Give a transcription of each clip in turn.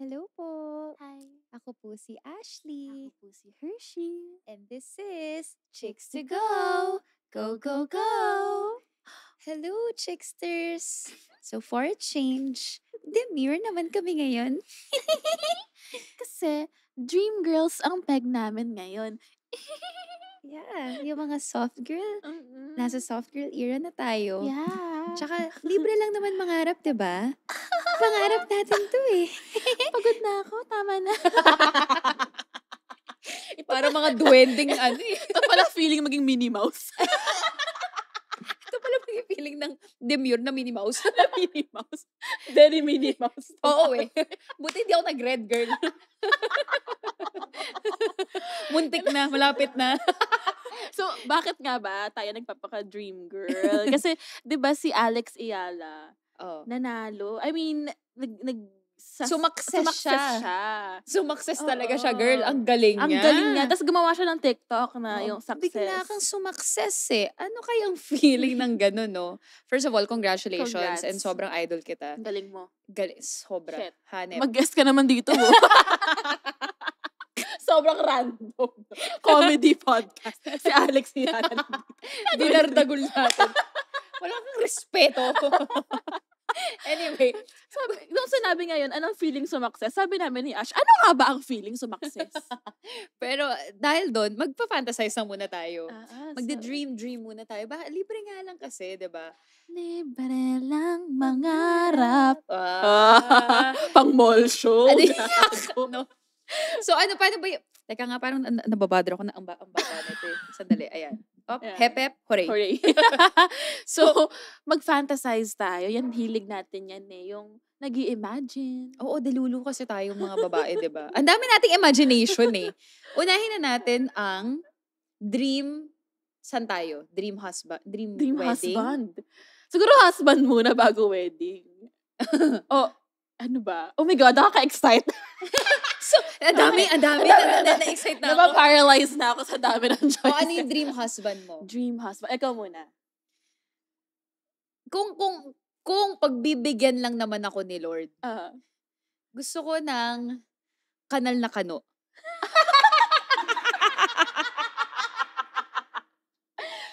Hello po. Hi. Ako po si Ashley. Ako po si Hershey. And this is Chicks to Go! Go! Go, go, go! Hello, Chicksters! So for a change, demure naman kami ngayon. Kasi, dream girls ang peg namin ngayon. Yeah, yung mga soft girl. Mm-mm. Nasa soft girl era na tayo. Yeah. Tsaka, libre lang naman mangarap, diba? Pangarap natin to eh. Pagod na ako. Tama na. Para mga duwending ano eh. Ito pala feeling maging Minnie Mouse. Ito pala yung feeling ng demure na Minnie Mouse. Minnie Mouse. Very Minnie Mouse. Oo eh. Buti hindi ako nag-red girl. Muntik na, malapit na. So, bakit nga ba tayo nagpapaka-dream girl? Kasi, di ba si Alex Ayala, Oh. nanalo? I mean, Sumakses siya. Sumakses talaga siya, Oo. girl. Ang galing Ang niya. galing niya. Tapos gumawa siya ng TikTok na Oo, yung success. Bigla kang sumakses eh. Ano kayang feeling ng ganun, no? First of all, congratulations. Congrats. And sobrang idol kita. Ang galing mo. Sobra. Shit. Hanep. Mag-guest ka naman dito. Sobrang random. Comedy podcast. Si Alex Ayala. Dinardagul natin. Wala kang respeto. Anyway, Nung sinabi ngayon, anong feeling sumakses? Sabi namin ni Ash, ano nga ba ang feeling sumakses? pero dahil doon, magpa-fantasize na muna tayo. So, Magde-dream muna tayo. Libre nga lang kasi, di ba? libre lang mangarap. Pang mall show. Ano yun? No. So, paano ba yung... Teka nga, parang nababadra ako na ang baba nito eh. Sandali, ayan. Up, Yeah. hep, hep, hooray. Hooray. So, mag-fantasize tayo. Yan, hilig natin yan eh. Yung nag-i-imagine. Oo, delulu kasi tayong mga babae, di ba? Ang dami nating imagination eh. Unahin na natin ang dream... San tayo? Dream husband? Dream wedding? Husband. Siguro husband muna bago wedding. Oh, ano ba? Oh my God, nakaka-excite. So, ang dami. Na-excite na ako. Napaparalyze na ako sa dami ng choices. O, ano yung dream husband mo? Dream husband. Ikaw muna. Kung pagbibigyan lang naman ako ni Lord, gusto ko ng kanal na kano.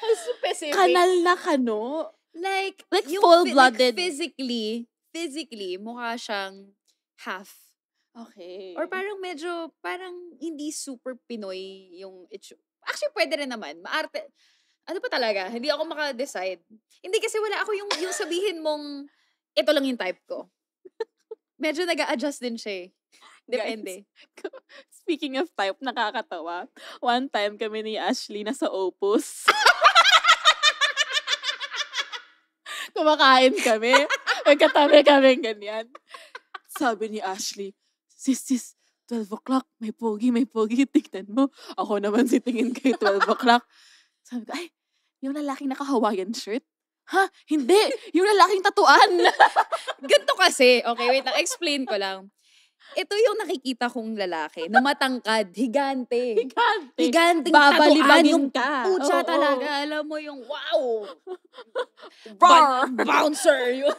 Specific. Kanal na kano? Like Like full-blooded. Physically, mukha siyang half. Okay. Or parang hindi super Pinoy yung Actually, pwede rin naman. Maarte. Ano pa talaga? Hindi ako maka-decide. Hindi kasi wala ako yung sabihin mong, ito lang yung type ko. Medyo nag-a-adjust din siya eh. Depende. Speaking of type, nakakatawa. One time kami ni Ashley nasa Opus. Kumakain kami. Magkatabi kami ganyan. Sabi ni Ashley, sis, 12 o'clock, may pogi, tignan mo. Ako naman sitingin kay 12 o'clock. Sabi ko, ay, yung lalaking naka-Hawaiian shirt? Ha? Hindi! Yung lalaking tatuan! Ganito kasi, okay, wait lang, explain ko lang. Ito yung nakikita kong lalaki na matangkad, higante. Higanting Babalibagin tatuan, ka. yung pucha Oo. talaga. Alam mo yung, wow! Bar! Bouncer! Yung,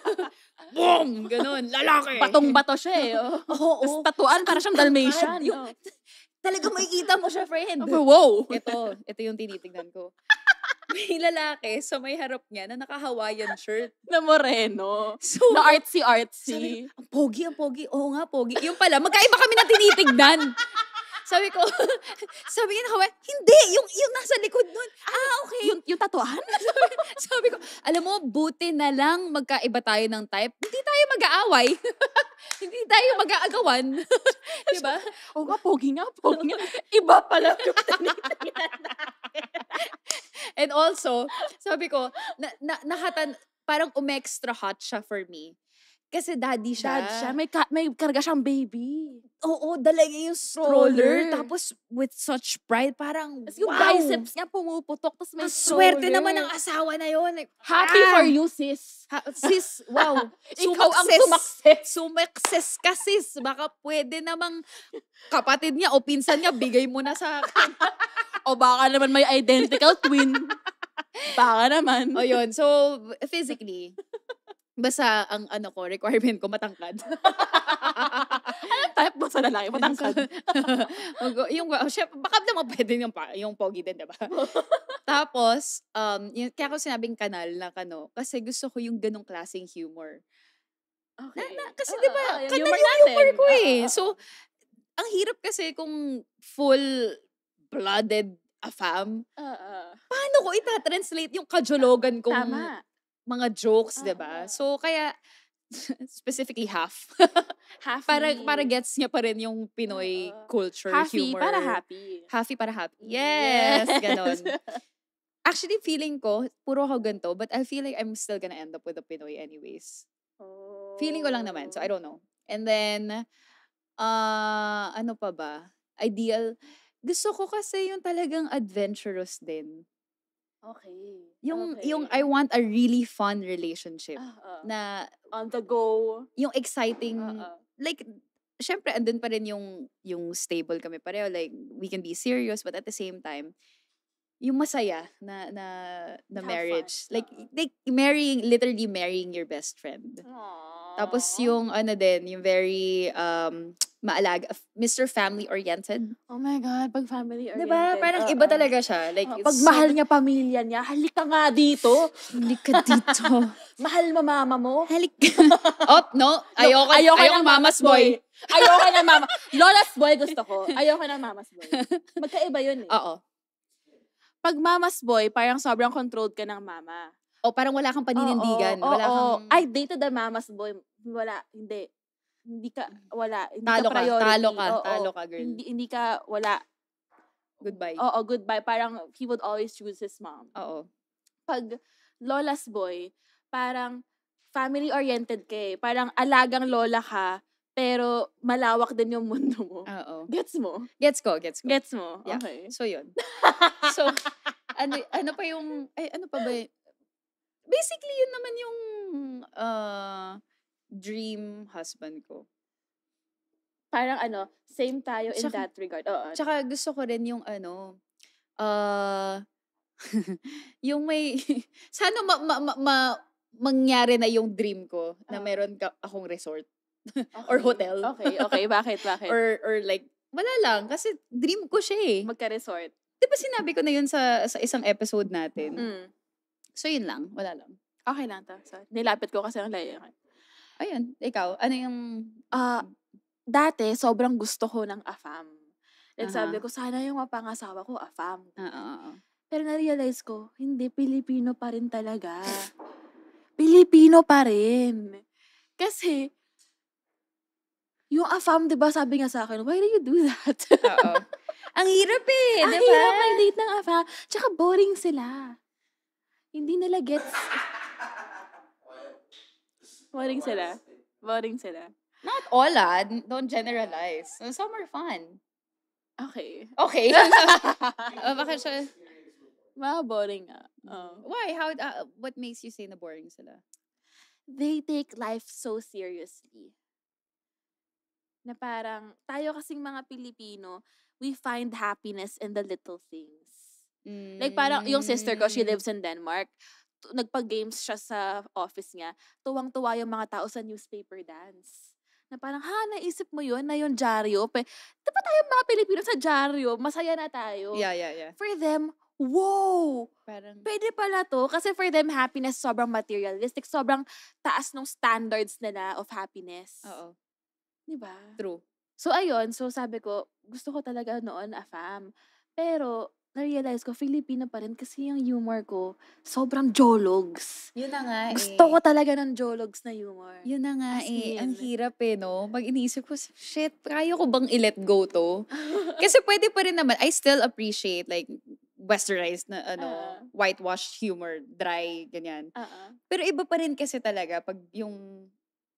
boom! Ganun, lalaki. Batong-bato siya eh. Oo. Tapos tatuan para siyang Dalmatian. Yung, talaga makikita mo siya, friend. Wow! Ito yung tinitignan ko. May lalaki sa may harap niya na naka-Hawaiian shirt. Na moreno. So, Na sabi, artsy-artsy. ang pogi. Oo nga, pogi. Yung pala, magkaiba kami na tinitignan. Sabi ko, sabi niya, hindi, yung nasa likod nun. Okay. Yung tatuan? Sabi ko, alam mo, buti na lang magkaiba tayo ng type. Hindi tayo mag-aaway. Hindi tayo mag-aagawan. Diba? Oo nga, pogi nga. Iba pala yung tinitingnan natin. And also, sabi ko, parang umextra hot siya for me. Kasi daddy siya. Dad siya. May karga siyang baby. Oo, dala niya yung stroller. Tapos with such pride, parang Tapos yung wow. biceps niya pumuputok. Tapos may Ang stroller. swerte naman ng asawa na yun. Like, Happy for you, sis. Sis, wow. Ikaw ang sumakses. Sumakses ka, sis. Baka pwede namang kapatid niya o pinsan niya, bigay mo na sa akin. O baka naman may identical twin. Baka naman. O yun, so physically, basta ang requirement ko matangkad. Type ba sa lalaki? Matangkad. Syempre, baka naman pwede yung pogi din, diba? Tapos, kaya ko sinabing kanal na kasi gusto ko yung ganong klaseng humor. Okay. Kasi diba, kanal humor yung natin. humor ko eh. So, ang hirap kasi kung full-blooded afam, paano ko itatranslate yung kajologan kong Tama. mga jokes, diba? So, kaya, specifically half. Happy. para gets niya pa rin yung Pinoy culture, happy humor. para happy. Happy para happy. Yes, ganon. Actually, feeling ko, puro ako ganito, but I feel like I'm still gonna end up with a Pinoy anyways. Feeling ko lang naman, so I don't know. And then, ano pa ba? Ideal. Gusto ko kasi yung talagang adventurous din. Okay. Yung I want a really fun relationship. Na on the go. yung exciting, like, syempre, andun pa rin yung stable kami pareho. Like, we can be serious, but at the same time, yung masaya na Have marriage. fun. Like literally marrying your best friend. Aww. Tapos yung yung very maalaga, Mr. Family-oriented. Oh my God, pag family-oriented. Diba? Parang iba talaga siya. Like, pag mahal niya pamilya niya, halika nga dito. Halika dito. Mahal mo mama mo. Halika. Oh, no. Ayoko ng mama's boy. Ayoko ng mama. Lola's boy gusto ko. Ayoko ng mama's boy. Magkaiba yun eh. Oo. Pag mama's boy, parang sobrang controlled ka ng mama. O parang wala kang paninindigan. Wala kang... I dated the mama's boy. Wala, hindi. Hindi ka, wala. Hindi Talo ka priority. Talo ka, girl. Hindi ka, wala. Goodbye. Oo, goodbye. Parang he would always choose his mom. Oo. Pag lola's boy, parang family-oriented ka eh. Parang alagang lola ka, pero malawak din yung mundo mo. Oo. Gets mo? Gets ko. Gets mo? Yeah. Okay. So, yun. So, ano pa yung, ano pa ba yun? Basically, yun naman yung dream husband ko. Parang same tayo in Tsaka- that regard. Oo. Tsaka gusto ko rin yung yung may, sana mangyari na yung dream ko na meron akong resort. Or hotel. Okay. Bakit? Or like, wala lang. Kasi dream ko siya eh. Magka-resort. Di ba sinabi ko na yun sa isang episode natin? So, yun lang. Wala lang. Okay lang to. So, nilapit ko kasi ang layo. Ayun. Ikaw, ano yung... Dati, sobrang gusto ko ng AFAM. Like, Aha. sabi ko, sana yung mapangasawa ko, AFAM. Oo. Pero na-realize ko, hindi, Pilipino pa rin talaga. Pilipino pa rin. Kasi, yung AFAM, di ba, sabi nga sa akin, why do you do that? Oo. Ang hirap eh, Ang di ba? hirap mag-date ng AFAM. Tsaka boring sila. Hindi nila gets. Boring sila. Not all don't generalize. Some are fun. Okay. Okay. Bakit siya? Mga boring nga. Why? What makes you say na boring sila? They take life so seriously. Na parang, tayo kasing mga Pilipino, we find happiness in the little things. Like parang, yung sister ko, she lives in Denmark. Nagpa-games siya sa office niya. Tuwang-tuwa yung mga tao sa newspaper dance. Na parang, naisip mo yun, na yung dyaryo. Diba tayo mga Pilipino sa dyaryo, masaya na tayo. Yeah. For them, wow! Parang, Pwede pala to. Kasi for them, happiness sobrang materialistic. Sobrang taas ng standards nila of happiness. oo. Diba? True. So, ayun. So, sabi ko, gusto ko talaga noon AFAM. Pero, na-realize ko, Filipino pa rin kasi yung humor ko, sobrang jologs. Yun na nga Gusto ko talaga ng jologs na humor. Yun na nga As in. Ang hirap no? Pag iniisip ko, shit, kaya ko bang i-let go to? Kasi pwede pa rin naman, I still appreciate like westernized na whitewashed humor, dry, ganyan. Pero iba pa rin kasi talaga pag yung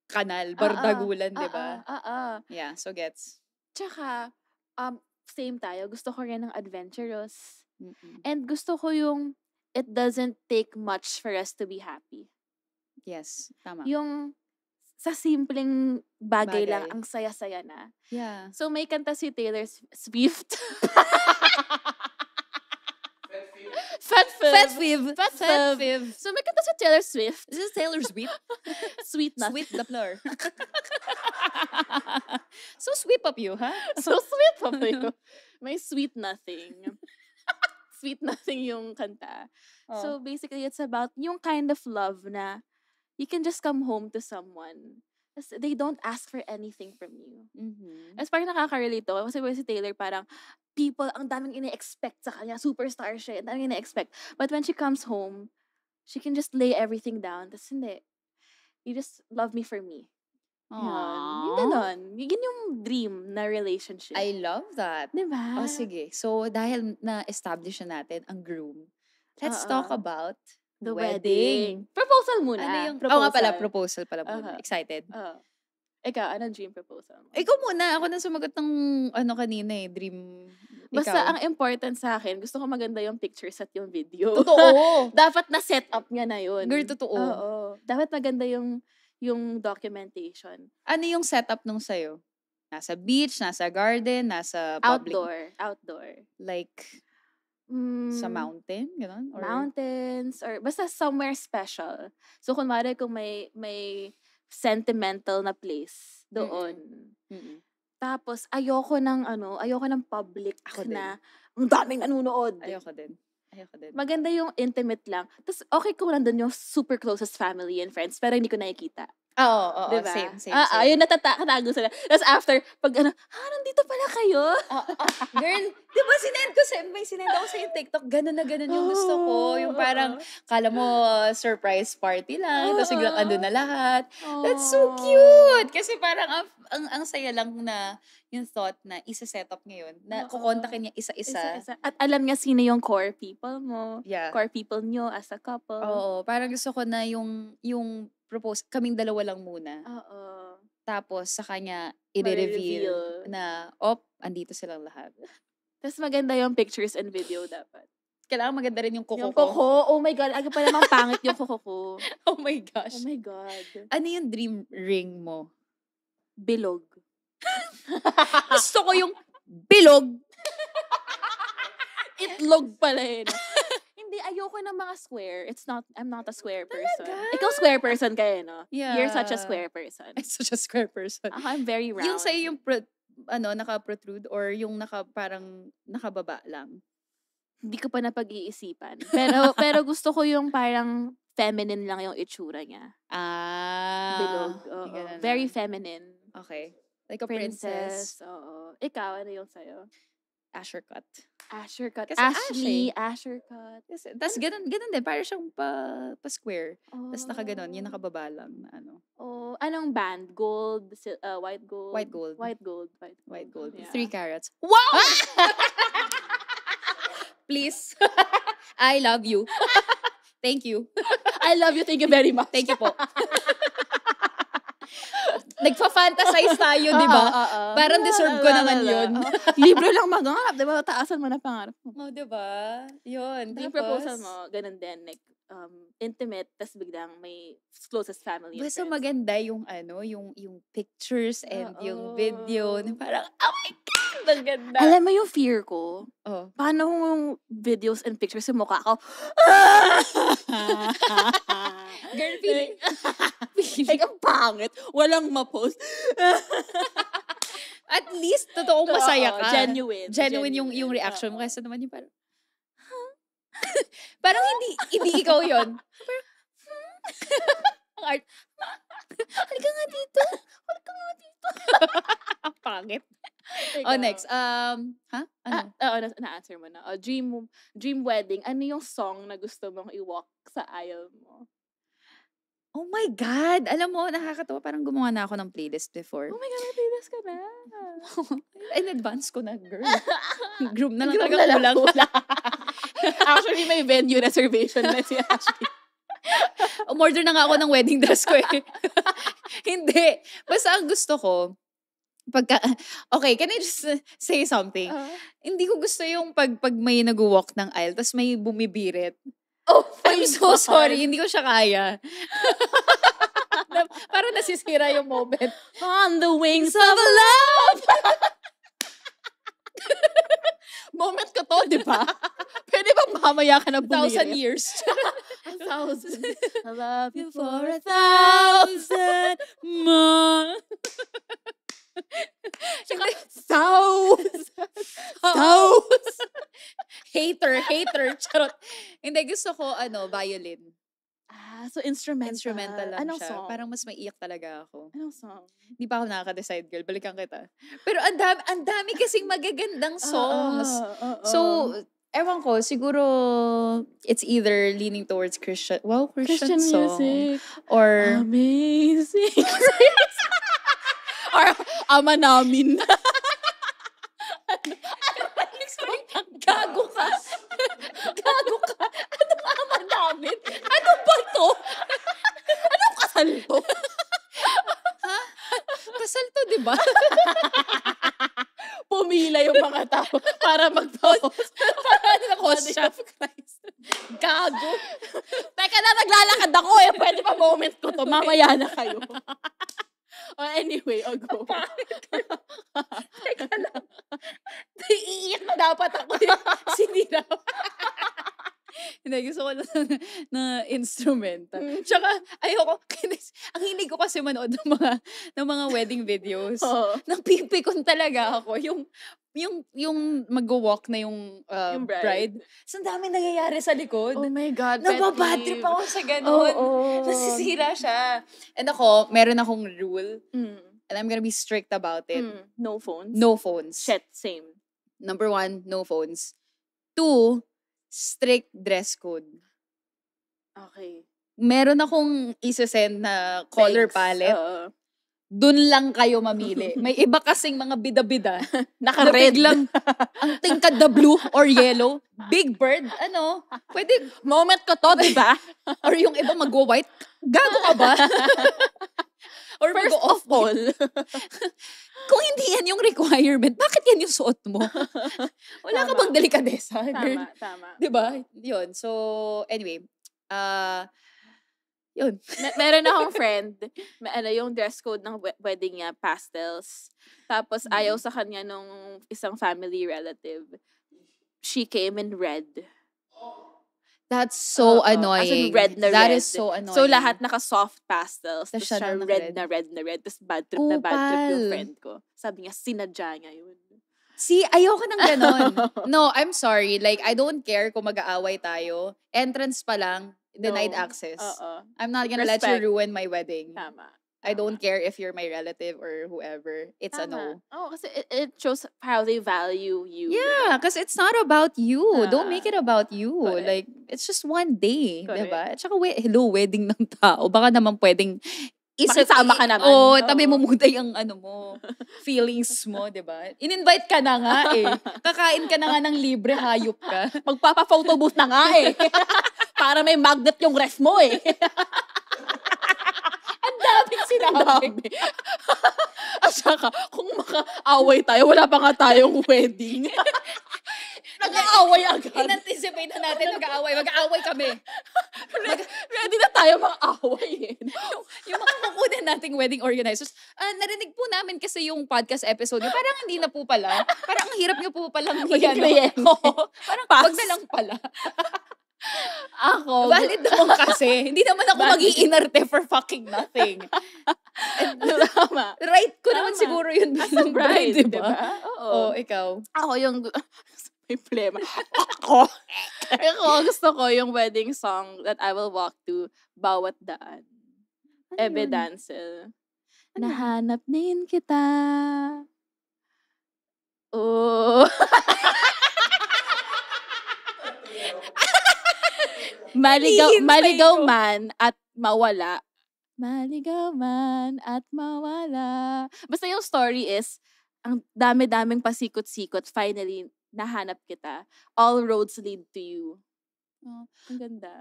kanal, bardagulan, di ba? Yeah, so gets. Tsaka, same tayo. Gusto ko rin ng adventurous. Mm-mm. And gusto ko yung it doesn't take much for us to be happy. Yes, tama. Yung sa simpleng bagay Bagay. lang, ang saya-saya na. Yeah. So, may kanta si Taylor Swift. Fat Fiv. So, may kanta si Taylor Swift. This is Taylor Swift. Sweet na. Sweet the floor. So, Swift sweet of you, ha? So sweet of you. May sweet nothing. Sweet nothing yung kanta. Oh. So basically, it's about yung kind of love na you can just come home to someone. They don't ask for anything from you. Mhm. As parang nakaka-relate to. Kasi si Taylor parang people, ang daming ine-expect sa kanya. Superstar siya. Ang daming ine-expect. But when she comes home, she can just lay everything down. Tapos hindi. You just love me for me. Yun. Yung Aww. ganon. Yun yung dream na relationship. I love that. Diba? O sige, so dahil na-establish na natin ang groom, let's talk about the wedding. Proposal muna. Ano yung, proposal. nga pala, proposal pala muna. Uh-huh. Excited? Ikaw, anong dream proposal mo? Ikaw muna, ako na sumagot ng kanina dream. Basta Ikaw. ang important sa akin, gusto ko maganda yung pictures at yung video. Totoo. Dapat na set up niya na yun. Girl, totoo. Oo. Dapat maganda yung documentation. Ano yung setup nung sayo? Nasa beach, nasa garden, nasa public? Outdoor. Like, sa mountain? Ganon? Or... Mountains. Or basta somewhere special. So, kunwari kung may sentimental na place doon. Mm-mm. Tapos, ayoko ng public Ako na ang daming nanonood. Ayoko din. Maganda yung intimate lang. Tapos, okay kung nandun yung super closest family and friends, pero hindi ko nakikita. Oo, diba? Same. Yun, natatago sila. Tapos after, pag nandito pala kayo? Girl, di ba may sinend ako sa yung TikTok, ganun na ganun yung gusto ko. Yung parang, kala mo, surprise party lang, tapos biglang andun na lahat. That's so cute! Kasi parang, ang saya lang na yung thought na isa-set up ngayon, na kukontakin niya isa-isa. At alam niya sino yung core people mo. Yeah. Core people nyo as a couple. Oo, parang gusto ko na yung propose, kaming dalawa lang muna. Oo. Tapos, sa kanya, i-reveal na, andito silang lahat. Tapos maganda yung pictures and video dapat. Kailangan maganda rin yung kuko Yung kuko, oh my God, aga pa namang pangit yung kuko ko. Oh my gosh. Oh my God. Ano yung dream ring mo? Bilog. Gusto ko yung bilog. Itlog pala yun. Hindi, ayoko ng mga square. I'm not a square person. Talaga? Ikaw square person ka no? Yeah. You're such a square person. I'm such a square person. I'm very round. Yung sa'yo yung naka-protrude or yung parang nakababa lang? Hindi ko pa napag-iisipan. Pero gusto ko yung parang feminine lang yung itsura niya. Bilog. Very feminine. Okay. Like a princess. Oo. Ikaw, ano yung sa'yo? Asher cut. Asher cut. Kasi Ashley, Asher cut. Tapos ganun din. Parang siyang pa-square. Tapos nakaganon. Yung nakababa lang na Anong band? Gold? White gold? White gold. White gold. Yeah. 3 carats. Wow! Please. I love you. Thank you. I love you. Thank you very much. Thank you po. Nagfa-fantasize tayo, di ba? Parang deserve ko naman yun. Libro lang mangarap, di ba? Taasan mo na pangarap mo. Di ba? Yun. Yung proposal mo, ganun din. Like, intimate, tas biglang may closest family and basta friends. maganda yung yung pictures and yung video. Parang, oh my God! Ang ganda. Alam mo yung fear ko? Paano yung videos and pictures yung mukha ko? Girl, feeling. Like, ang pangit. Walang ma-post. At least, totoong masaya ka. Genuine. yung reaction mo. Kasi naman yung parang, parang hindi ikaw yun. Parang, ang art, halika nga dito. Ang pangit. Next. Ano? Na-answer mo na. Dream wedding. Ano yung song na gusto mong i-walk sa aisle mo? Oh my God! Alam mo, nakakatawa. Parang gumawa na ako ng playlist before. Oh my God, may playlist ka na. In advance ko na, girl. Groom na lang talaga kulang. Actually, may venue reservation na si Ashley. Umorder na nga ako ng wedding dress ko eh. Hindi. Basta ang gusto ko, okay, can I just say something? Hindi ko gusto yung pag may nag-walk ng aisle, tas may bumibirit. I'm so sorry, hindi ko siya kaya. Parang nasisira yung moment. On the wings of love! Moment ko to, di ba? Pwede bang mamaya ka na bumirit? 1,000 years. 1,000. I love you for 1,000 more. Sauce! Oo. Sauce! Hater. Charot. Hindi, gusto ko, violin. So instrumental. Instrumental lang Anong siya. song? Parang mas maiyak talaga ako. Anong song? Hindi pa ako nakaka-decide, girl. Balikan kita. Pero ang dami kasing magagandang songs. So, ewan ko, siguro it's either leaning towards Christian Christian song. music. Or, Amazing. Or ama namin. sorry, gago ka. Anong ama namin? Ano ba to? Anong kasal to? Ha? Kasal to, di ba? Pumila yung mga tao para mag-post. Host siya. Gago. Teka na, naglalakad ako eh. Pwede pa moment ko to. Mamaya na kayo. Anyway, go. Teka lang. Iiyak na dapat ako. Sinira. Hindi, gusto ko lang na instrumental. Tsaka, ayoko, ang hilig ko kasi manood ng mga wedding videos. Napipikon talaga ako. Yung mag-walk na yung bride. So, ang dami nangyayari sa likod. Oh my God, Nababad trip ako sa ganun. Nasisira siya. And ako, meron akong rule. And I'm gonna be strict about it. No phones? No phones. Shit, same. Number 1, no phones. 2, strict dress code. Okay. Meron akong isa-send na color Thanks. palette. Dun lang kayo mamili. May iba kasing mga bida-bida. Naka-red lang. Ang tingkad na blue or yellow. Big Bird. Pwede. Moment ko to, di ba? Or yung iba mag-white. Gago ka ba? Or First mag-off of all, kung hindi yan yung requirement, bakit yan yung suot mo? Wala ka bang delikadesa? Girl? Tama. Diba? Yun. So, anyway. Yun. Meron akong friend, yung dress code ng wedding niya, pastels. Tapos, ayaw sa kanya nung isang family relative. She came in red. That's so annoying. As in red na That red. is so annoying. So, lahat naka-soft pastels. Tas Tapos siya siya na red naka-red. na red. Tapos bad trip na bad trip yung Kupal. friend ko. Sabi niya, sinadya niya yun. See, ayoko ng ganon. No, I'm sorry. Like, I don't care kung mag-aaway tayo. Entrance pa lang, denied No. access. Oo. I'm not gonna let Respect. you ruin my wedding. Tama. I don't care if you're my relative or whoever. It's a Tama. no. Kasi it shows how they value you. Yeah, because it's not about you. Don't Ah. make it about you. Correct. Like, it's just one day. Correct. Diba? At saka, hello, wedding ng tao. Baka naman pwedeng Makisama ka naman. tabi mo Oo. muna yung mo, feelings mo, di ba? In-invite ka na nga eh. Kakain ka na nga ng libre, hayop ka. Magpapa-photo booth na nga eh. Para may magnet yung ref mo eh. Ang daming sinabi. Dami. At saka, kung maka-away tayo, wala pa nga tayong wedding. Nag-aaway agad. In-anticipate na natin mag-aaway kami. Ready na tayo mag-aaway eh. Yung mga kukunin nating wedding organizers, narinig po namin kasi yung podcast episode niyo, parang hindi na po pala. Parang ang hirap niyo po palang Maging kliyente. Parang wag na lang pala. Ako. Valid naman kasi. Hindi naman ako Valid. mag-iinarte for fucking nothing. Tama. Right ko naman Tama. siguro yun As a bilang bride, bride, diba? diba? Oo, ikaw. Ako yung... May problema. Ako gusto ko yung wedding song that I will walk to, Bawat Daan. Ano Ebe yun? Dancel. Ano yun? Nahanap din kita. Oh. Hinihintay Maligaw ko. man at mawala. Maligaw man at mawala. Basta yung story is, ang dami-daming pasikot-sikot, finally, nahanap kita. All roads lead to you. Oh, ang ganda.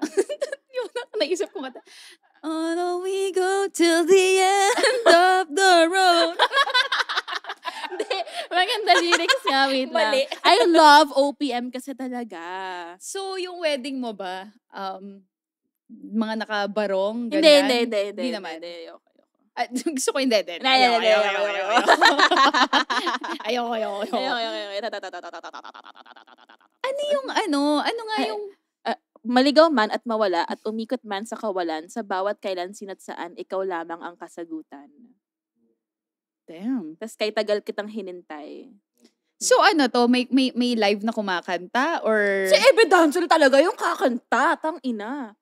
Yung naisip ko nga. On we go till the end of the road. Hindi, maganda lyrics nga, wait Mali. lang. I love OPM kasi talaga. So, yung wedding mo ba, mga nakabarong, Hindi ganyan? Hindi naman. Hindi, okay. Gusto ko hindi. Ayoko. Ano yung ano nga yung, Maligaw man at mawala at umikot man sa kawalan, sa bawat kailan sina't saan, ikaw lamang ang kasagutan. Damn. Tapos kay tagal kitang hinintay. So ano to, may live na kumakanta or Si Ebe Dancel talaga yung kakanta. Tang ina.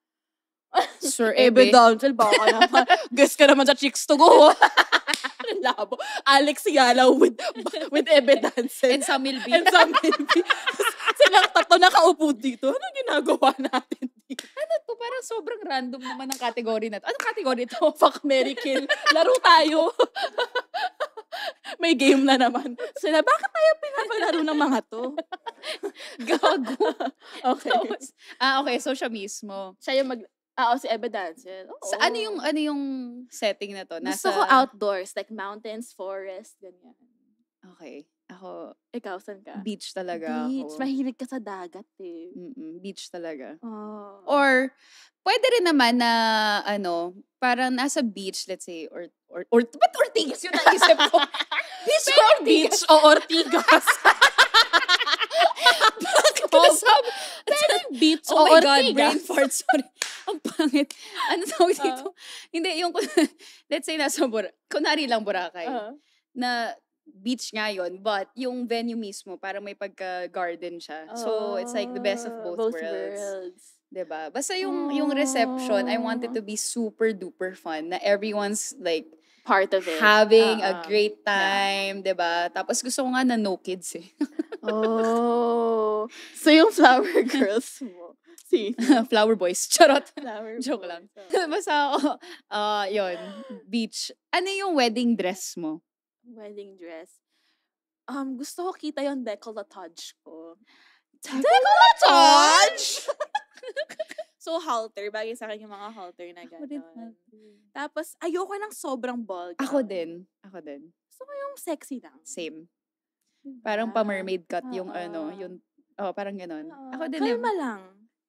Sir Ebe Ebe? Dancel, baka naman. Guess ka naman sa Chicks to Go. Ang labo. Alex Yalaw with Ebe Dancel. And Samil B. And Sam Milby. Silang tatlo nakaupo dito. Ano ginagawa natin dito? Ano to? Parang sobrang random naman ang category na to. Anong category to? Fuck, Mary Kill. Laro tayo. May game na naman. Sila, bakit tayo pinapalaro ng mga to? Gago. Okay. Okay, so siya mismo. Siya yung si Ebe Dancel. Oo. Sa ano yung setting na to? Gusto ko outdoors, like mountains, forest, ganyan. Okay. Ako, Ikaw, saan ka? beach talaga Beach. ako. Mahilig ka sa dagat eh. Beach talaga. Oh. Or, pwede rin naman na, parang nasa beach, let's say, or ba't Ortigas yung naisip ko? Beach or Beach o Ortigas. Bakit ko nasabi? Beach Oh o my God, Ortigas. brain fart, sorry. Ang pangit. Ano tawag dito? Hindi, yung, let's say, nasa kunwari lang Boracay, na beach nga yun, but yung venue mismo, parang may pagka-garden siya. So, it's like the best of both worlds. Diba? Basta yung reception, I want it to be super duper fun, na everyone's like, part of it. having a great time, diba? Tapos gusto ko nga na no kids eh. Oh. So yung Flower Girls mo. Flower boys. Charot. Flower Joke Boys. lang. Basta ako, yun, beach. Ano yung wedding dress mo? Wedding dress. Gusto ko kita yung décolletage ko. Décolletage? So, halter. Bagay sa akin yung mga halter na gano'n. Tapos, ayoko ng sobrang ball gown. Ako din. Gusto ko yung sexy lang. Same. Diba? Parang pa-mermaid cut yung Oo. parang ganun. Oo. Ako din. Kalma lang.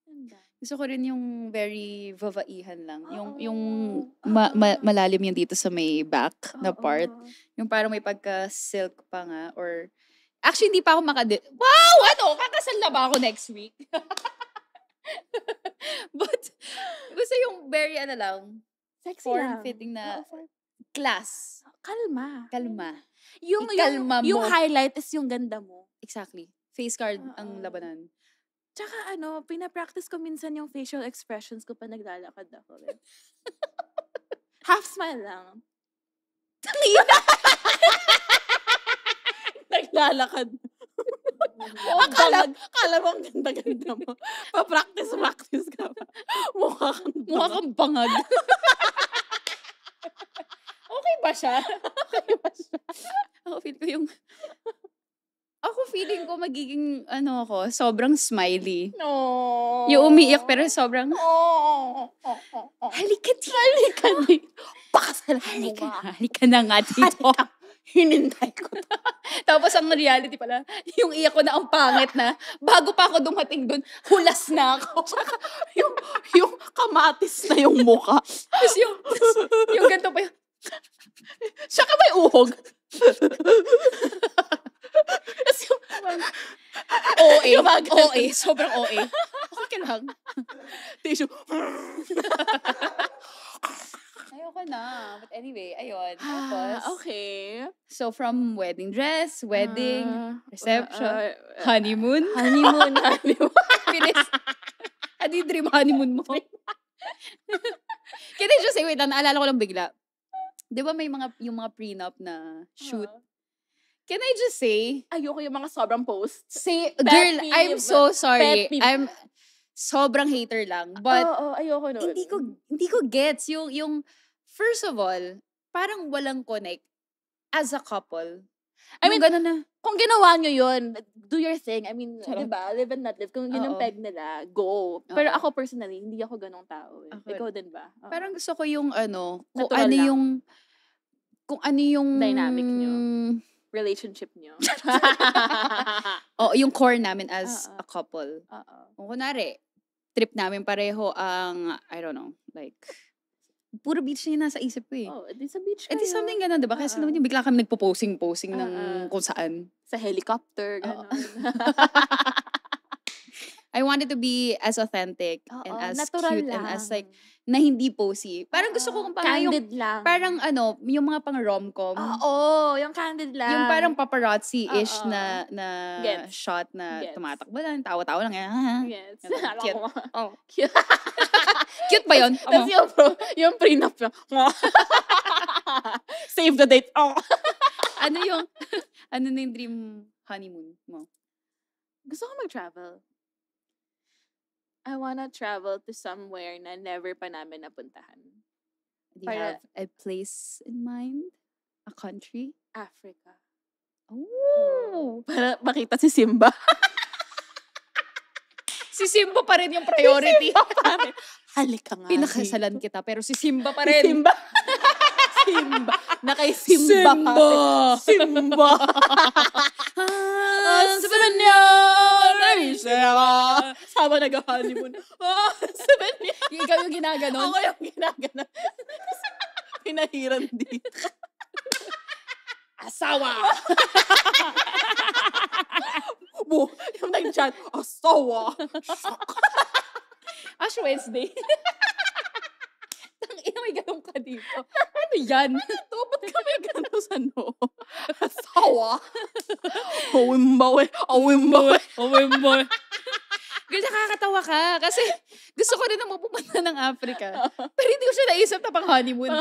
Ganda. Gusto ko rin yung very vavaihan lang. Oo. Yung malalim yung dito sa may back na part. Oo. Yung parang may pagka-silk pa nga. Or, actually, hindi pa ako Wow! Ano? Kakasal na ba ako next week? But, gusto yung very, Sexy lang. form-fitting na Oo, class. kalma. Kalma. Yung mo. highlight is yung ganda mo. Exactly. Face card Oo. ang labanan. Tsaka pinapractice ko minsan yung facial expressions ko pa naglalakad ako. Eh. Half smile lang. Naglalakad. Akala mo ang ganda-ganda mo. Pa-practice ka pa. Mukha kang bangag. Okay ba siya? Ako feeling ko magiging, sobrang smiley. No. Yung umiiyak pero sobrang, Oh. halika dito. Pakasal Halika na nga dito. Hinintay ko. Tapos ang reality pala, yung iyak ko na ang pangit na, bago pa ako dumating dun, hulas na ako. yung kamatis na yung mukha. Tapos yung ganito pa yung, Siya ka may uhog. Tapos yung OA, sobrang OA. Okay lang. tissue. Ayoko na. But anyway, ayun. Tapos, Okay. so from wedding dress, wedding, reception, Honeymoon. honeymoon. Bilis. Ano yung dream honeymoon mo? Can I just say, wait lang, naalala ko lang bigla. Di ba may yung mga prenup na shoot? Can I just say, Ayoko yung mga sobrang posts. girl, peeve. I'm so sorry. Pet peeve. I'm sobrang hater lang. But, ayoko nun. hindi ko gets yung first of all, parang walang connect as a couple. I mean, ganun na. Kung ginawa nyo yun, do your thing. I mean, Charot. diba? Live and not live. Kung yun yung Oo. peg nila, go. Pero Oo. ako personally, hindi ako ganong tao. Ako- Ikaw din ba? Oo. Parang gusto ko yung kung Natural ano lang. yung Dynamic nyo. Relationship nyo. yung core namin as Oo. a couple. Oo. Kung kunwari, trip namin pareho ang, I don't know, like, puro beach na yung nasa isip ko eh. Oh, edi sa beach Edi kayo. something ganun, diba? Kasi Oo. naman yung bigla kami nagpo-posing ng Oo. kung saan. Sa helicopter, Oo. gano'n. I want it to be as authentic and Oo, as natural cute lang. and as like, na hindi posy. Parang gusto ko kung parang yung, Candid lang. parang yung mga pang rom-com. Oo, yung candid lang. Yung parang paparazzi-ish Oo. na Gets. shot na Gets. tumatakbo lang, tawa-tawa lang. Yes. Ganun. Alam Cute. ko. Oh. Cute. Cute ba yun? Tapos yung prenup niya. Save the date. Ano yung dream honeymoon mo? Gusto ko mag-travel. I wanna travel to somewhere na never pa namin napuntahan. Do you have a place in mind? A country? Africa. Oh! Para makita si Simba. Si Simba pa rin yung priority. Halika nga. Pinakasalan kita, pero si Simba pa Si rin. Simba. Simba. Na kay Simba. Simba. Sama nag-honeymoon. Ikaw yung ginaganon. Ako yung ginaganon. Pinahiran dito. Asawa! Yung nag-chat, asawa. Ash Wednesday. Tangina, may ganun ka dito. Ano yan? Ba't kami gano'n sa noo? Asawa. Awimbawe. Girl, nakakatawa ka. Kasi gusto ko rin na mapupunta ng Africa. Pero hindi ko siya naisip na pang honeymoon.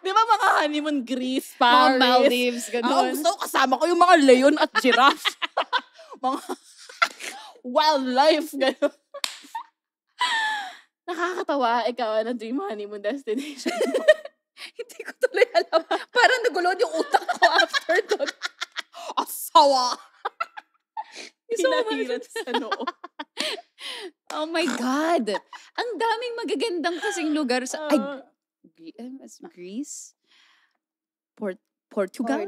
Di ba mga honeymoon, Greece, Mga Paris? Maldives, ganun. Gusto ko kasama ko yung mga leon at giraffe. Mga wildlife, gano'n. Nakakatawa, ikaw, ano dream honeymoon destination mo? Hindi ko tuloy alam. Parang nagulod yung utak ko after doon. Asawa! Gusto ko Pinahiran sa noo. Oh my God! Ang daming magagandang kasing lugar sa... Greece? Portugal?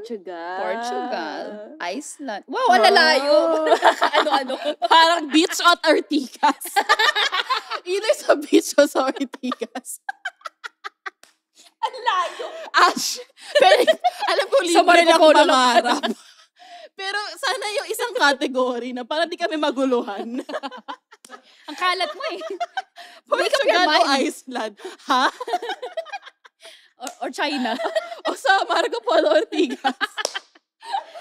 Iceland? Wow, alalayo! Ano-ano? Parang beach at Ortigas. Either sa beach o sa Ortigas. Ang layo! Ash! Pero alam ko, Sa libre Marco lang Polo mangarap. Pero sana yung isang category na para di kami maguluhan. Ang kalat mo eh. Make up your Portugal o mind. Iceland? Ha? Or China. O sa Marco Polo Ortigas?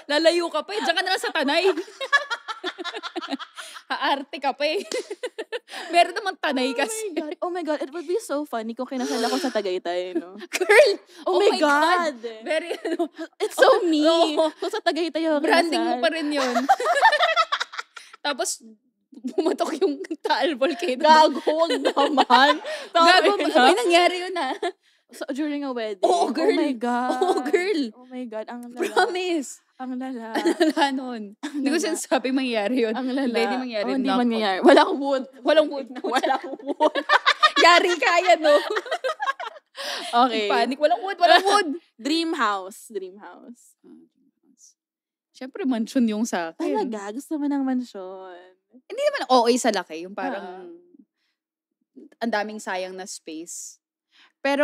Lalayo ka pa eh. Diyan ka na lang sa Tanay. Haarte ka pa eh. Meron naman Tanay kasi. Oh my God. It would be so funny kung kinasal ako sa Tagaytay, no? Girl! Oh my God. Very It's so me. Oo. Kung sa Tagaytay ako branding mo kinasal. pa rin yun. Tapos, bumatok yung Taal Volcano. Gago, wag naman. Gago, may nangyari yun ah. So, during a wedding. Oo, girl. Oh my God. Oo, girl. Oh my God, ang lala. Promise. Ang lala. Wala nun. Hindi ko sinasabi mangyari yun. Ang lala. Hindi mangyari. Oh, hindi Knock on. mangyayari. Walang wood. Walang wood. Walang wood. Yari kaya, no? Okay. Panic. Walang wood. Walang wood. Dream house. Dream house. Siyempre, mansion yung sa akin. Talaga? Gusto mo ng mansyon? Hindi naman OA sa laki. Yung parang ang daming sayang na space. Pero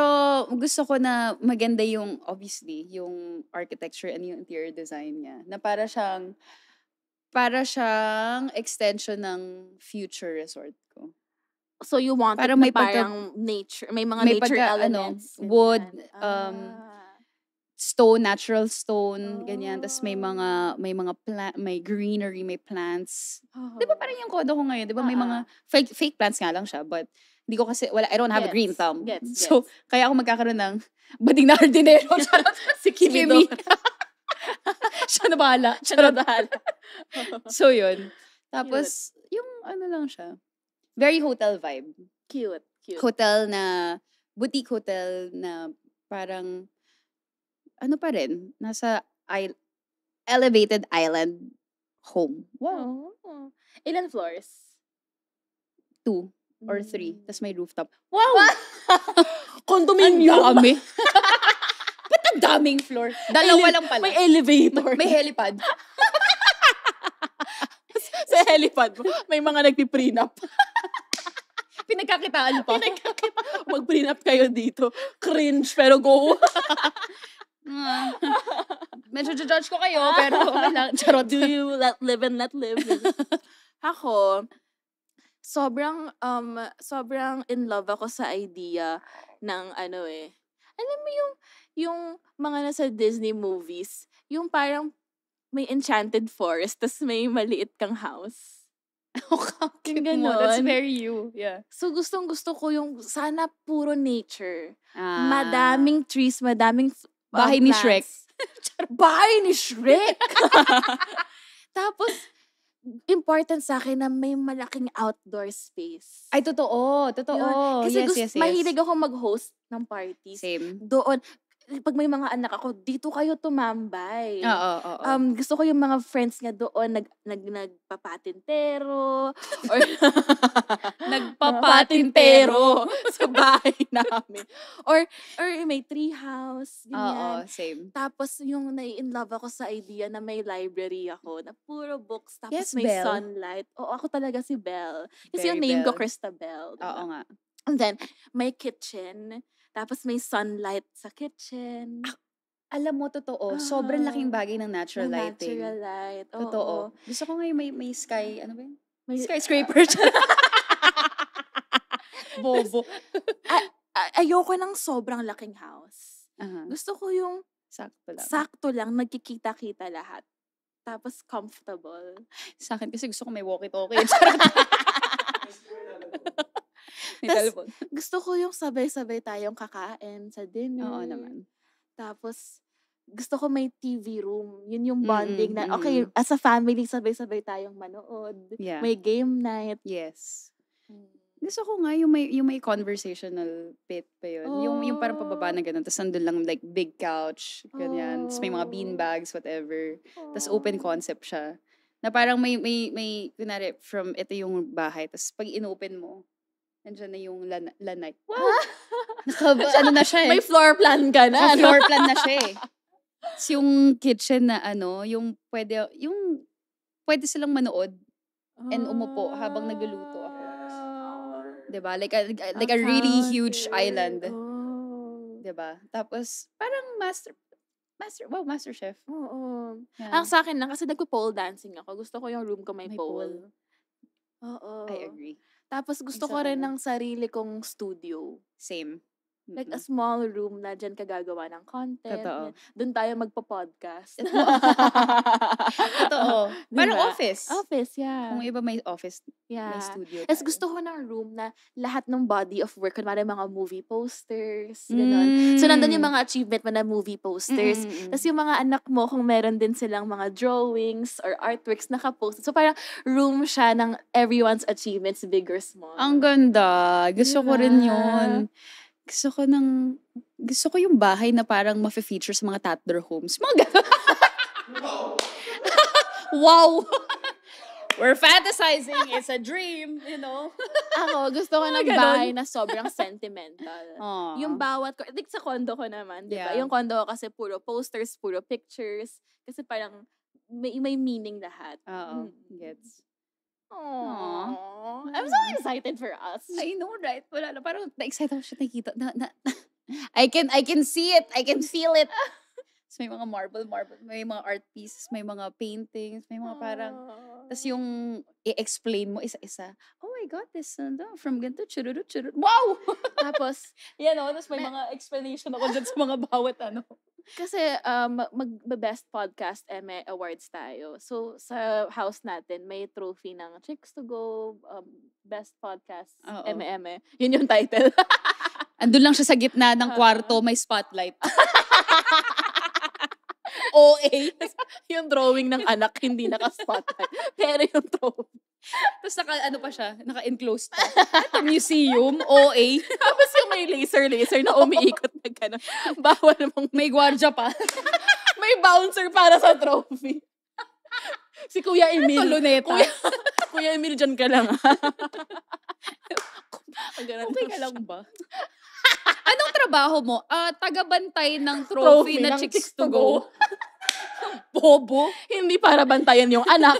gusto ko na maganda yung, obviously, yung architecture and yung interior design niya. Na para siyang extension ng future resort ko. So you want Para it na may parang nature, may mga may nature pagka, elements. ganyan. wood, stone, natural stone, ganyan. Tapos may mga may greenery, may plants. Di ba parang yung kodo ko ngayon? Di ba may mga fake plants nga lang siya, but hindi ko kasi, I don't have a green thumb. So, kaya ako magkakaroon ng bading na hardinero. Si Kimi. Siya na bahala. So, yun. Tapos, yung ano lang siya. Very hotel vibe. Cute. Hotel na, boutique hotel na parang, ano pa rin, nasa elevated island home. Wow. Ilan floors? 2 or 3. Tapos may rooftop. Wow! Condominium. Ang dami. Ba't ang daming floor? Dalawa lang pala. May elevator. May helipad. Sa helipad mo, may mga nagpiprenup. Pinagkakitaan pa. Mag-prenup kayo dito. Cringe, pero go. Medyo judge ko kayo, pero okay lang. Charot. Do you live and let live? Ako, sobrang in love ako sa idea ng alam mo yung mga nasa Disney movies, yung parang may enchanted forest, tas may maliit kang house. Cute Yung mo. That's ganon. very you. Yeah. So, gustong-gusto ko yung sana puro nature. Ah. Madaming trees, madaming Bahay ni plants. Shrek. Bahay ni Shrek! Tapos, important sa akin na may malaking outdoor space. Ay, totoo. Totoo. Kasi Yes. mahilig ako mag-host ng parties. Same. Doon, pag may mga anak ako, dito kayo tumambay. Oo. Gusto ko yung mga friends nga doon, nagpapatintero, or Nagpapatintero. sa bahay namin. Or may tree house, Oo, ganyan. same. Tapos yung nai-inlove ako sa idea na may library ako, na puro books, tapos Yes, may Belle. sunlight. Oo, ako talaga si Belle. Kasi Very yung name ko, Belle. Christabel. Diba? Oo nga. And then, may kitchen. Tapos may sunlight sa kitchen. Alam mo, totoo. Sobrang laking Ah. bagay ng natural May lighting. natural light. Oo. Totoo. Gusto ko ngayon may sky, ano ba yun? May- Skyscraper. Bobo. Ayoko ng sobrang laking house. Aha. Gusto ko yung Sakto lang. sakto lang, nagkikita-kita lahat. Tapos comfortable. Sa akin kasi gusto ko may walkie-talkie. Charot. May Tas, telephone. Gusto ko yung sabay-sabay tayong kakain sa dinner. Oo naman. Tapos, gusto ko may TV room. Yun yung bonding na, Mm-mm. okay, as a family, sabay-sabay tayong manood. Yeah. May game night. Yes. Gusto ko nga yung may conversational bit pa yun. Yung parang pababa na ganun. Tapos nandun lang like big couch. Ganyan. Tapos may mga beanbags, whatever. Tapos open concept siya. Na parang may kunwari, from ito yung bahay. Tapos pag inopen mo, nandiyan na yung lanay. Wow! Ano na siya eh. May floor plan ka na. Floor plan na siya eh. Tapos yung kitchen na yung pwede silang manood and umupo habang nagluluto ako. Diba? Like a really huge island. Diba? Tapos, parang master chef. Oo. Yeah. Ang sa akin lang, kasi nagpo-pole dancing ako. Gusto ko yung room ko may May pole. Oo. I agree. Tapos gusto Isa ko rin ka ng sarili kong studio. Same. Like a small room na dyan ka gagawa ng content. Totoo. Doon tayo magpo-podcast. Totoo. Parang Diba? office. Office, yeah. Kung iba may office, Yeah. may studio. Tapos tayo. gusto ko ng room na lahat ng body of work, kunwari mga movie posters, gano'n. So, nandun yung mga achievement mo na movie posters. Tapos yung mga anak mo, kung meron din silang mga drawings or artworks nakapost. So, parang room siya ng everyone's achievements, big or small. Ang ganda. Gusto ko rin Diba? yun. Gusto ko yung bahay na parang ma-feature sa mga Tatler homes. Mga gano'n. Wow! We're fantasizing. It's a dream, you know? Ako, gusto ko ng ganon. bahay na sobrang sentimental. Aww. Yung bawat, like sa condo ko naman, di ba? Yeah. Yung condo ko kasi puro posters, puro pictures. Kasi parang may meaning lahat. Oo. Mm. Gets. Aww. I'm so excited for us. I know, right? Wala na. Parang na-excite ako siya nakikita. I can see it. I can feel it. So, may mga marble, may mga art pieces, may mga paintings, may mga parang, tas yung i-explain mo isa-isa, oh, I got this from ganito, chururu. Wow! Tapos, Tapos may mga explanation ako dyan sa mga bawat kasi mag-best podcast Eme Awards tayo. So, sa house natin, may trophy ng Chicks to Go, Best Podcast Oo. Eme. Yun yung title. Andun lang siya sa gitna ng kwarto, may spotlight. OA. Yung drawing ng anak, hindi naka-spotlight. Pero yung trophy. Tapos naka-enclosed pa. Ito, museum, OA. Tapos yung may laser na umiikot na gano'n. Bawal mong May gwardya pa. may bouncer para sa trophy. Si Kuya Ito, Emil. luneta. Kuya Emil, dyan ka lang. Okay ka lang ba? Anong trabaho mo? Taga-bantay ng trophy na ng Chicks to Go. Bobo. Hindi para bantayan yung anak.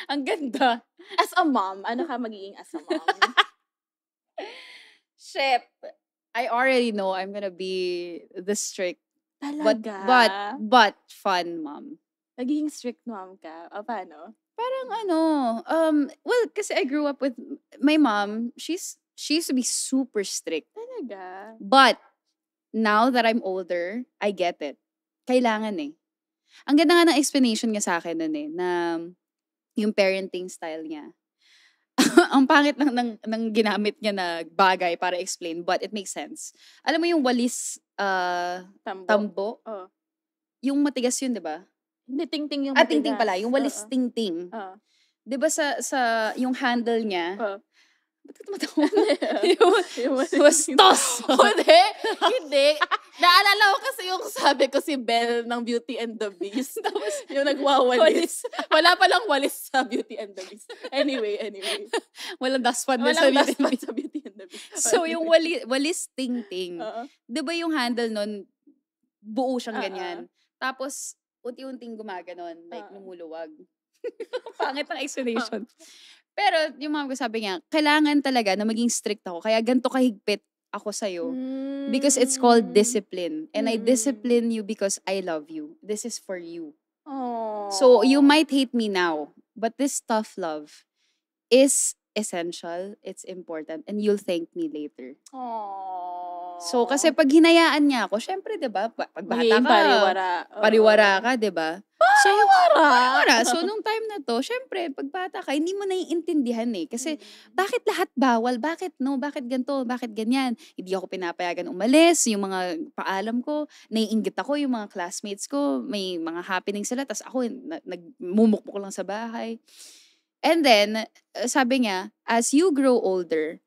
Ang ganda. As a mom, ano ka magiging as a mom? Chef. I already know I'm gonna be the strict, but Talaga? fun mom. Nagiging strict mom ka? O, paano? Parang ano, well, kasi I grew up with my mom. She used to be super strict. Talaga? But now that I'm older, I get it. Kailangan eh. Ang ganda nga ng explanation niya sa akin nun eh, na yung parenting style niya. Ang pangit ng ginamit niya na bagay para explain, but it makes sense. Alam mo yung walis Tambo? tambo? Oo. Yung matigas yun, di ba? Hindi, ting-ting yung Ting-ting pala. Yung walis Oo. ting-ting. Oo. Di ba sa yung handle niya, Oo. ba't ka tumatawa? Yung Bastos! Hindi. Naalala ko kasi yung sabi ko si Belle ng Beauty and the Beast. Tapos yung nagwawalis. Wala palang walis sa Beauty and the Beast. Anyway. Walang dustpan din Walang sa Beauty and dustpan the Beast. sa Beauty and the Beast. So, yung walis ting-ting. Oo. Di ba yung handle nun, buo siyang Oo. ganyan. Tapos, unti-unting gumaganon, like Oo. lumuluwag. Pangit ang explanation. Pero, yung mama ko sabi niya, kailangan talaga na maging strict ako. Kaya ganito kahigpit ako sa'yo. Because it's called discipline. And I discipline you because I love you. This is for you. Aww. So, you might hate me now, but this tough love is essential, it's important, and you'll thank me later. Aww. So, kasi pag hinayaan niya ako, syempre, di ba, pag bata Magiging ka, pariwara. pariwara ka, di ba? Pariwara! So, nung time na to, syempre, pag bata ka, hindi mo naiintindihan eh. Kasi, bakit lahat bawal? Bakit no? Bakit ganito? Bakit ganyan? Hindi ako pinapayagan umalis. Yung mga paalam ko, naiinggit ako, yung mga classmates ko, may mga happening sila, tas ako, nagmumukmuk lang sa bahay. And then, sabi niya, as you grow older,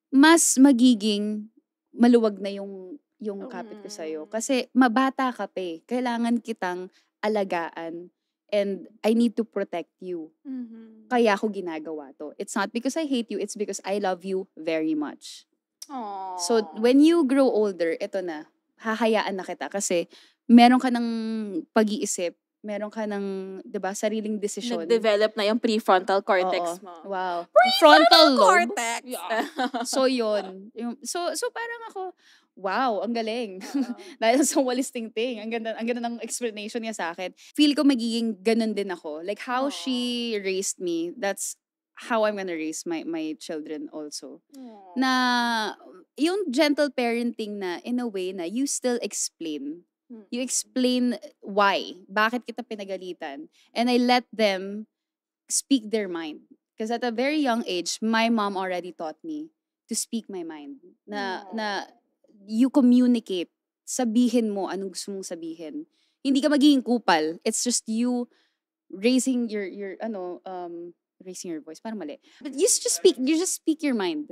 mas magiging maluwag na yung kapit ko sa'yo. Kasi mabata ka pa eh. Kailangan kitang alagaan and I need to protect you. Kaya ako ginagawa to. It's not because I hate you, it's because I love you very much. Aww. So, when you grow older, ito na, hahayaan na kita kasi meron ka ng pag-iisip, meron ka ng, 'di ba, sariling desisyon. Nag-develop na yung prefrontal cortex mo. Wow. Frontal lobe. cortex! Yeah. So, yun. So parang ako, wow, ang galing. Dahil sa walis ting-ting. Ang ganda ng explanation niya sa akin. Feel ko magiging ganun din ako. Like how she raised me, that's how I'm gonna raise my children also. Na yung gentle parenting na in a way na you still explain. You explain why. Bakit kita pinagalitan. And I let them speak their mind. Because at a very young age, my mom already taught me to speak my mind. Na you communicate. Sabihin mo anong gusto mong sabihin. Hindi ka magiging kupal. It's just you raising your raising your voice. Parang mali. But you just speak your mind.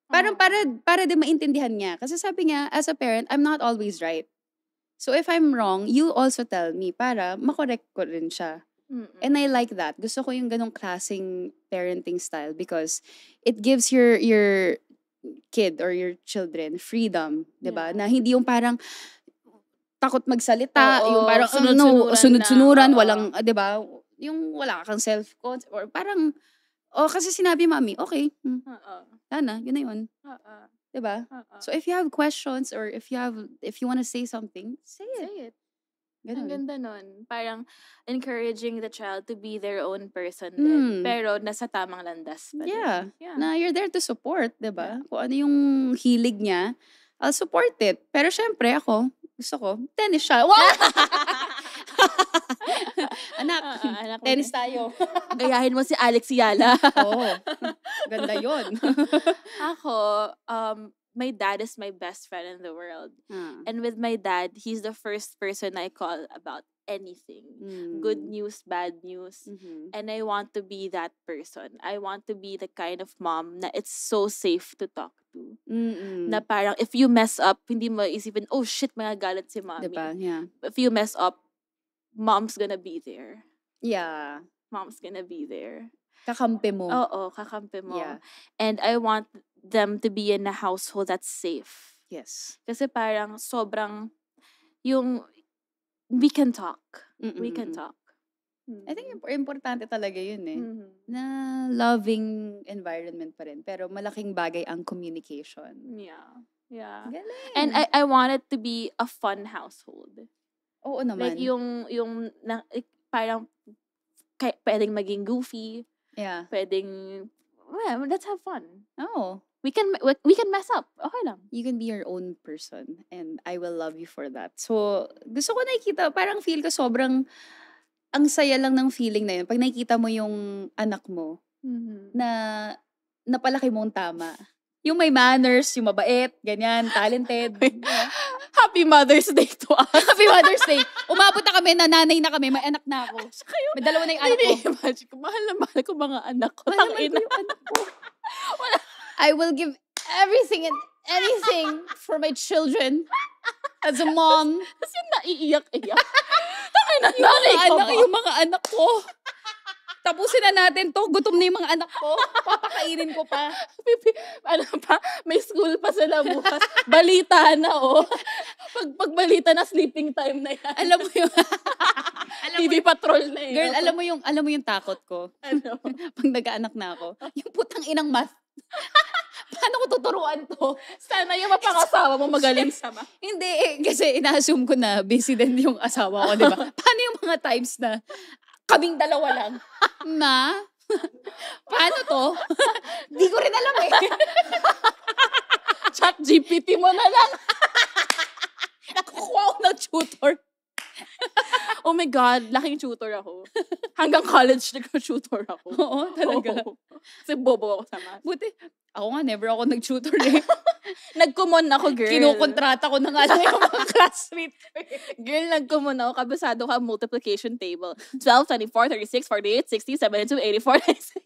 Parang para din maintindihan niya. Kasi sabi niya, as a parent, I'm not always right. So if I'm wrong, you also tell me para makorek ko rin siya. And I like that. Gusto ko yung ganong klaseng parenting style because it gives your kid or your children freedom, 'di ba? Na hindi yung parang takot magsalita, yung parang sunod-sunuran, walang, 'di ba? Yung wala kang self-concept or parang kasi sinabi mami, okay. Sana, yun na yun. 'Di ba? So if you have questions or if you want to say something, say it. Ganun. Ang ganda nun. Parang encouraging the child to be their own person din. Pero nasa tamang landas pa din. Yeah. Na you're there to support, 'di ba? Kung ano yung hilig niya, I'll support it. Pero syempre ako, gusto ko, tennis siya. Wow! Anak, tennis tayo. Gayahin mo si Alex Yala. Oo. Ganda yun. Ako, my dad is my best friend in the world. And with my dad, he's the first person I call about anything. Good news, bad news. And I want to be that person. I want to be the kind of mom na it's so safe to talk to. Na parang if you mess up, hindi mo isipin, oh shit, magagalit si mommy. Diba? Yeah. If you mess up, mom's gonna be there. Yeah. Mom's gonna be there. Kakampi mo. Oo, kakampi mo. Yeah. And I want them to be in a household that's safe. Yes. Kasi parang sobrang yung we can talk. We can talk. I think importante talaga yun eh. Na loving environment pa rin. Pero malaking bagay ang communication. Yeah. Yeah. Galing. And I want it to be a fun household. Oo naman. Like parang pwedeng maging goofy, Yeah. pwedeng, well, let's have fun. Oh. We can mess up. Okay lang. You can be your own person and I will love you for that. So, gusto ko nakikita, parang feel ko sobrang ang saya lang ng feeling na yun. Pag nakikita mo yung anak mo na napalaki mo ang tama. Yung may manners, yung mabait, ganyan, talented. Happy Mother's Day to us. Happy Mother's Day. Umabot na kami, nanay na kami, may anak na ako. May dalawa na yung anak ko. Imagine ko, mahal na mahal ko mga anak ko. Mahal na mahal ko yung anak ko. I will give everything and anything for my children as a mom. Tapos yung naiiyak-iyak. Yung mga anak ko. Tapusin na natin to. Gutom na yung mga anak ko. Papakainin ko pa. May school pa sila bukas. Balita na, oh. Pag balita na, sleeping time na yan. Alam mo yung... TV patrol na yun. Girl, alam mo yung takot ko. Ano? Pag nag-aanak na ako. Yung putang inang math. Paano ko tuturuan to? Sana yung mapangasawa mo magaling sa math. Hindi, kasi ina-assume ko na busy din yung asawa ko, di ba? Paano yung mga times na kaming dalawa lang? Ma? Paano to? Di ko rin alam eh. Chat GPT mo na lang. Nakukuha ako ng tutor. Oh my God, laking tutor ako. Hanggang college, nag-tutor ako. Oo, talaga. Oo. Kasi bobo ako sa math. Buti, ako nga, never ako nag-tutor eh. Nagkumon ako, girl. Kinukontrata ko na nga lang yung mga classmate. Girl, nagkumon ako. Kabisado ka multiplication table. 12, 24, 36, 48, 60, 72, 84, 96.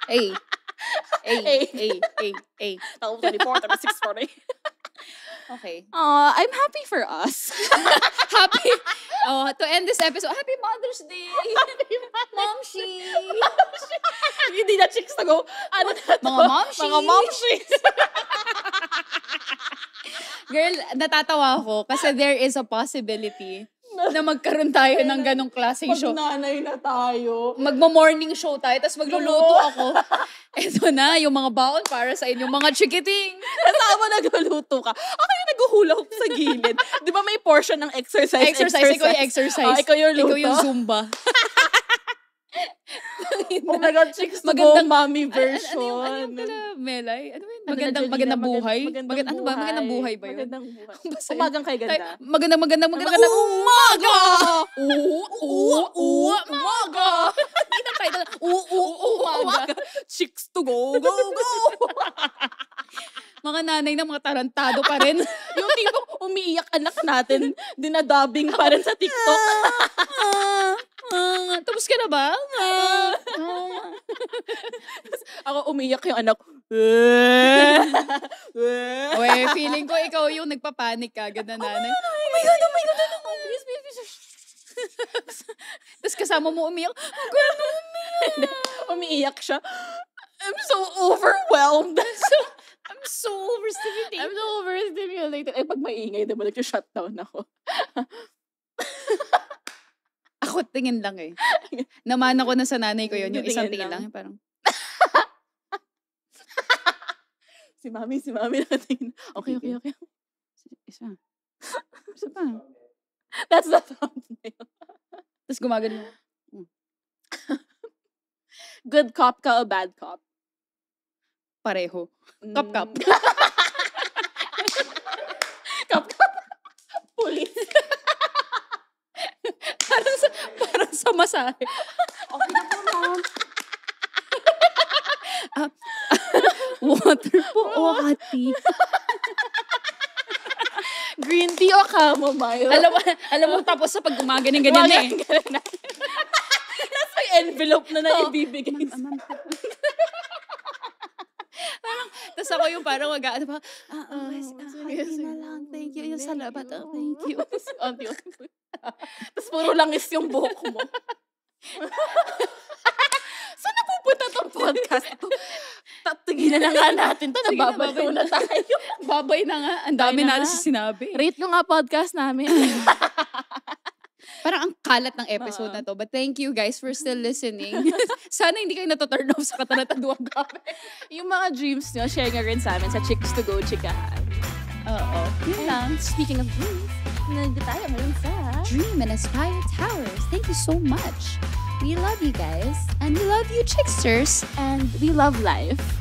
Ay. 12, 24, 36, 48. Okay. I'm happy for us. Happy. To end this episode, Happy Mother's Day. Momshi. Hindi na chicks na go. Ano na to? Mga momshi. Mga momshies. Girl, natatawa ako kasi there is a possibility na magkaroon tayo ng ganong klaseng show. Pag nanay na tayo. Magmo-morning show tayo, tapos magluluto ako. Eto na, yung mga baon para sa inyong mga chikiting. Kasama nagluluto ka. Ako yung naguhula ko sa gilid. Di ba may portion ng exercise? Ikaw yung exercise. Oh, ikaw yung luto. Ikaw yung Zumba. Oh my God, chicks to go mommy version. Ano yung Melay? Ano yun? Magandang buhay? Magandang buhay ba yun? Magandang buhay. Umagang kay ganda. Magandang umaga! Umaga! Hindi na tayo. Umaga. Chicks to go, go, go! Mga nanay na mga tarantado pa rin. Yung tipong umiiyak anak natin, dinadabing pa rin sa TikTok. Tapos ka na ba? Ako umiyak yung anak. Uy, feeling ko ikaw yung nagpapanik ka agad na nanay. Oh my God. Please. Tapos kasama mo umiyak. Umiiyak siya. I'm so overwhelmed. I'm so overstimulated. Eh, pag maingay, diba, nag-shutdown ako. Ako, tingin lang eh. Naman ako na sa nanay ko yun. Yung isang tingin lang. Parang, si mami natin. Okay. Isa pa. That's the thumbnail. Tapos gumagano. Good cop ka o bad cop? Pareho. Kap. Kap. Police. parang sa masahe. Okay na po, ma'am. Water po o hot tea? Green tea o chamomile? Alam mo, tapos sa pag gumagaling ganyan eh. Tapos may envelope na ibibigay. Tapos ako yung parang mag-ano pa, sige na lang, thank you. Yung salamat, thank you. Tapos puro langis yung buhok mo. Saan napupunta tong podcast to? Tigilan na nga natin to. Nababayo na tayo. Babay na nga. Ang dami na sinabi. Rate nyo nga podcast namin. Parang ang kalat ng episode na to. But thank you guys for still listening. Sana hindi kayo nato-turn off sa katarataduang gabi. Yung mga dreams nyo, share nyo rin sa amin sa Chicks to Go Chikahan. Oo. Yun lang. And speaking of dreams, nandito tayo ngayon sa Dream and Aspire Towers. Thank you so much. We love you guys. And we love you, Chicksters. and we love life.